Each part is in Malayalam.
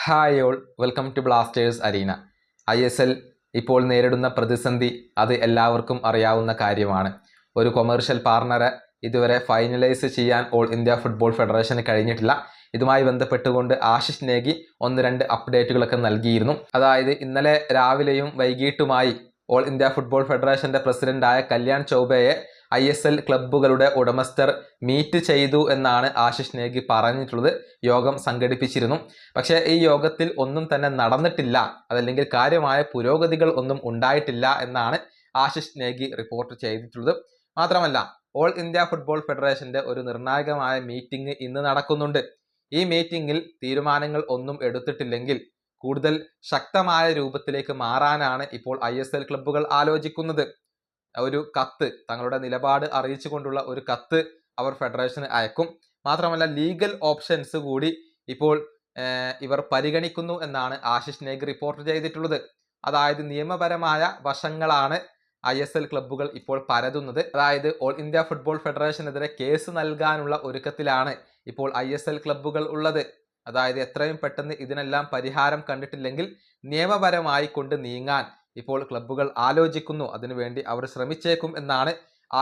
Hi all, welcome to Blasters arena. ISL ഇപ്പോൾ നേരിടുന്ന പ്രതിസന്ധി അത് എല്ലാവർക്കും അറിയാവുന്ന കാര്യമാണ്. ഒരു കൊമേഴ്ഷ്യൽ പാർട്ണറെ ഇതുവരെ ഫൈനലൈസ് ചെയ്യാൻ ഓൾ ഇന്ത്യ ഫുട്ബോൾ ഫെഡറേഷന് കഴിഞ്ഞിട്ടില്ല. ഇതുമായി ബന്ധപ്പെട്ടുകൊണ്ട് ആശിഷ് നേഗി ഒന്ന് രണ്ട് അപ്ഡേറ്റുകളൊക്കെ നൽകിയിരുന്നു. അതായത് ഇന്നലെ രാവിലെയും വൈകിട്ടുമായി ഓൾ ഇന്ത്യ ഫുട്ബോൾ ഫെഡറേഷന്റെ പ്രസിഡന്റായ കല്യാൺ ചൗബയെ ISL ക്ലബ്ബുകളുടെ ഉടമസ്ഥർ മീറ്റ് ചെയ്തു എന്നാണ് ആശിഷ് നേഗി പറഞ്ഞിട്ടുള്ളത്. യോഗം സംഘടിപ്പിച്ചിരുന്നു. പക്ഷേ ഈ യോഗത്തിൽ ഒന്നും തന്നെ നടന്നിട്ടില്ല, അതല്ലെങ്കിൽ കാര്യമായ പുരോഗതികൾ ഒന്നും ഉണ്ടായിട്ടില്ല എന്നാണ് ആശിഷ് നേഗി റിപ്പോർട്ട് ചെയ്തിട്ടുള്ളത്. മാത്രമല്ല, ഓൾ ഇന്ത്യ ഫുട്ബോൾ ഫെഡറേഷന്റെ ഒരു നിർണായകമായ മീറ്റിംഗ് ഇന്ന് നടക്കുന്നുണ്ട്. ഈ മീറ്റിംഗിൽ തീരുമാനങ്ങൾ ഒന്നും എടുത്തിട്ടില്ലെങ്കിൽ കൂടുതൽ ശക്തമായ രൂപത്തിലേക്ക് മാറാനാണ് ഇപ്പോൾ ISL ക്ലബ്ബുകൾ ആലോചിക്കുന്നത്. ഒരു കത്ത്, തങ്ങളുടെ നിലപാട് അറിയിച്ചുകൊണ്ടുള്ള ഒരു കത്ത് അവർ ഫെഡറേഷന് അയക്കും. മാത്രമല്ല, ലീഗൽ ഓപ്ഷൻസ് കൂടി ഇപ്പോൾ ഇവർ പരിഗണിക്കുന്നു എന്നാണ് ആശിഷ് നേഗി റിപ്പോർട്ട് ചെയ്തിട്ടുള്ളത്. അതായത് നിയമപരമായ വശങ്ങളാണ് ISL ക്ലബ്ബുകൾ ഇപ്പോൾ പരതുന്നത്. അതായത് ഓൾ ഇന്ത്യ ഫുട്ബോൾ ഫെഡറേഷനെതിരെ കേസ് നൽകാനുള്ള ഒരുക്കത്തിലാണ് ഇപ്പോൾ ISL ക്ലബ്ബുകൾ ഉള്ളത്. അതായത് എത്രയും പെട്ടെന്ന് ഇതിനെല്ലാം പരിഹാരം കണ്ടിട്ടില്ലെങ്കിൽ നിയമപരമായി കൊണ്ട് നീങ്ങാൻ ഇപ്പോൾ ക്ലബ്ബുകൾ ആലോചിക്കുന്നു. അതിനുവേണ്ടി അവർ ശ്രമിച്ചേക്കും എന്നാണ്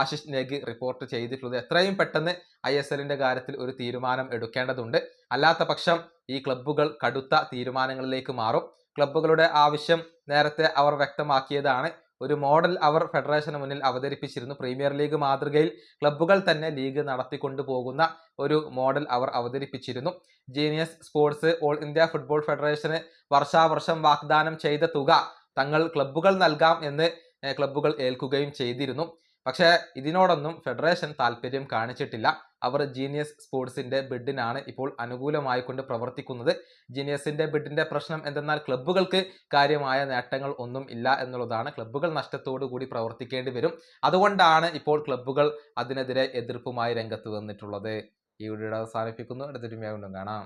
ആശിഷ് നേഗി റിപ്പോർട്ട് ചെയ്തിട്ടുള്ളത്. എത്രയും പെട്ടെന്ന് ISLന്റെ കാര്യത്തിൽ ഒരു തീരുമാനം എടുക്കേണ്ടതുണ്ട്. അല്ലാത്ത പക്ഷം ഈ ക്ലബ്ബുകൾ കടുത്ത തീരുമാനങ്ങളിലേക്ക് മാറും. ക്ലബ്ബുകളുടെ ആവശ്യം നേരത്തെ അവർ വ്യക്തമാക്കിയതാണ്. ഒരു മോഡൽ അവർ ഫെഡറേഷന് മുന്നിൽ അവതരിപ്പിച്ചിരുന്നു. പ്രീമിയർ ലീഗ് മാതൃകയിൽ ക്ലബ്ബുകൾ തന്നെ ലീഗ് നടത്തിക്കൊണ്ടു പോകുന്ന ഒരു മോഡൽ അവർ അവതരിപ്പിച്ചിരുന്നു. Genius Sports all India football ഫെഡറേഷന് വർഷാവർഷം വാഗ്ദാനം ചെയ്ത തുക തങ്ങൾ ക്ലബ്ബുകൾ നൽകാം എന്ന് ക്ലബ്ബുകൾ ഏൽക്കുകയും ചെയ്തിരുന്നു. പക്ഷേ ഇതിനോടൊന്നും ഫെഡറേഷൻ താല്പര്യം കാണിച്ചിട്ടില്ല. അവർ ജീനിയസ് സ്പോർട്സിന്റെ ബിഡിനാണ് ഇപ്പോൾ അനുകൂലമായി കൊണ്ട് പ്രവർത്തിക്കുന്നത്. ജീനിയസിന്റെ ബിഡിന്റെ പ്രശ്നം എന്തെന്നാൽ ക്ലബ്ബുകൾക്ക് കാര്യമായ നേട്ടങ്ങൾ ഒന്നും ഇല്ല എന്നുള്ളതാണ്. ക്ലബ്ബുകൾ നഷ്ടത്തോടു കൂടി പ്രവർത്തിക്കേണ്ടി വരും. അതുകൊണ്ടാണ് ഇപ്പോൾ ക്ലബ്ബുകൾ അതിനെതിരെ എതിർപ്പുമായി രംഗത്ത് വന്നിട്ടുള്ളത്. ഈ വീഡിയോ അവസാനിപ്പിക്കുന്നു. അടുത്തൊരു വീണ്ടും കാണാം.